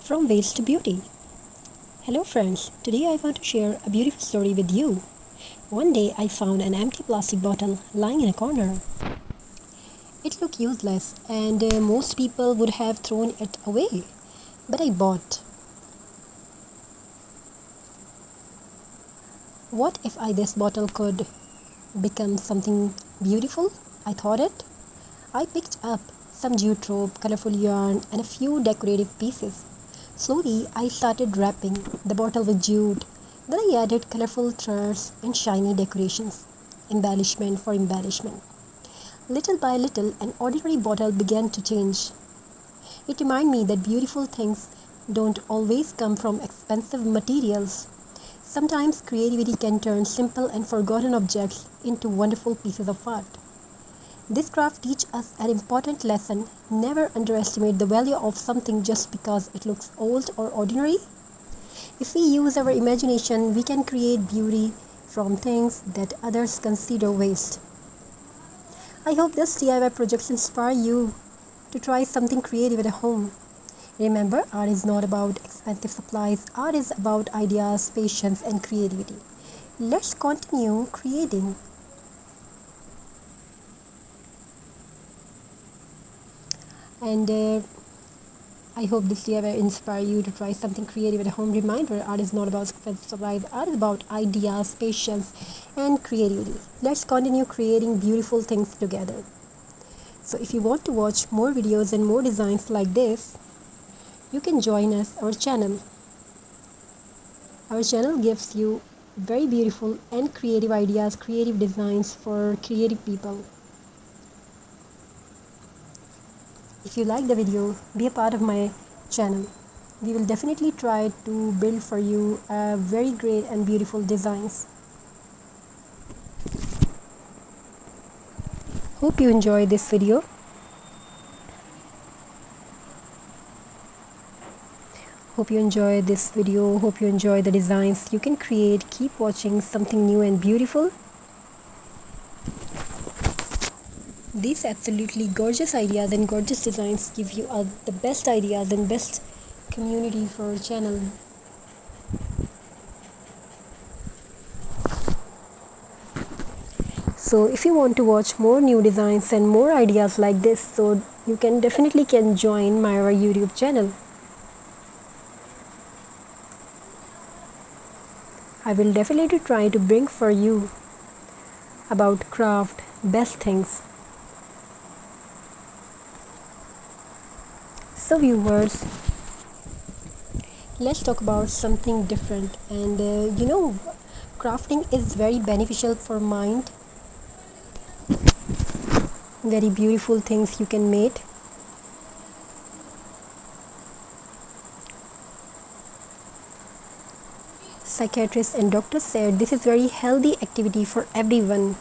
From waste to beauty. Hello friends, today I want to share a beautiful story with you. One day I found an empty plastic bottle lying in a corner. It looked useless and most people would have thrown it away. But I bought. What if this bottle could become something beautiful? I thought it. I picked up some jute rope, colorful yarn and a few decorative pieces. Slowly, I started wrapping the bottle with jute. Then I added colorful threads and shiny decorations, embellishment for embellishment. Little by little, an ordinary bottle began to change. It reminded me that beautiful things don't always come from expensive materials. Sometimes creativity can turn simple and forgotten objects into wonderful pieces of art. This craft teaches us an important lesson: never underestimate the value of something just because it looks old or ordinary. If we use our imagination, we can create beauty from things that others consider waste. I hope this DIY projects inspire you to try something creative at home. Remember, art is not about expensive supplies. Art is about ideas, patience, and creativity. Let's continue creating. And I hope this DIY inspire you to try something creative at home. Reminder, art is not about expensive supplies. Art is about ideas, patience, and creativity. Let's continue creating beautiful things together. So if you want to watch more videos and more designs like this, you can join our channel. Our channel gives you very beautiful and creative ideas, creative designs for creative people. If you like the video, be a part of my channel. We will definitely try to build for you very great and beautiful designs. Hope you enjoy this video. Hope you enjoy this video. Hope you enjoy the designs you can create. Keep watching something new and beautiful. These absolutely gorgeous ideas and gorgeous designs give you the best ideas and best community for our channel. So if you want to watch more new designs and more ideas like this, so you can definitely join my YouTube channel. I will definitely try to bring for you about craft, best things. So viewers, let's talk about something different. And crafting is very beneficial for mind. Very beautiful things you can make. Psychiatrists and doctors said this is very healthy activity for everyone.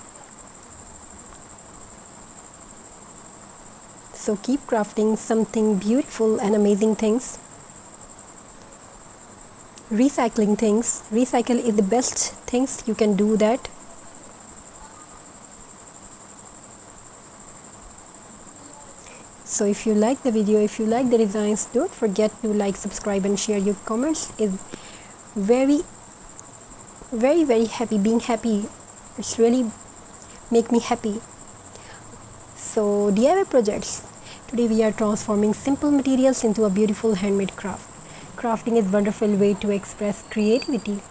So keep crafting something beautiful and amazing things. Recycling things. Recycle is the best things you can do that. So if you like the video, if you like the designs, don't forget to like, subscribe and share. Your comments is very happy. Being happy, it's really make me happy. So DIY projects. Today we are transforming simple materials into a beautiful handmade craft. Crafting is a wonderful way to express creativity.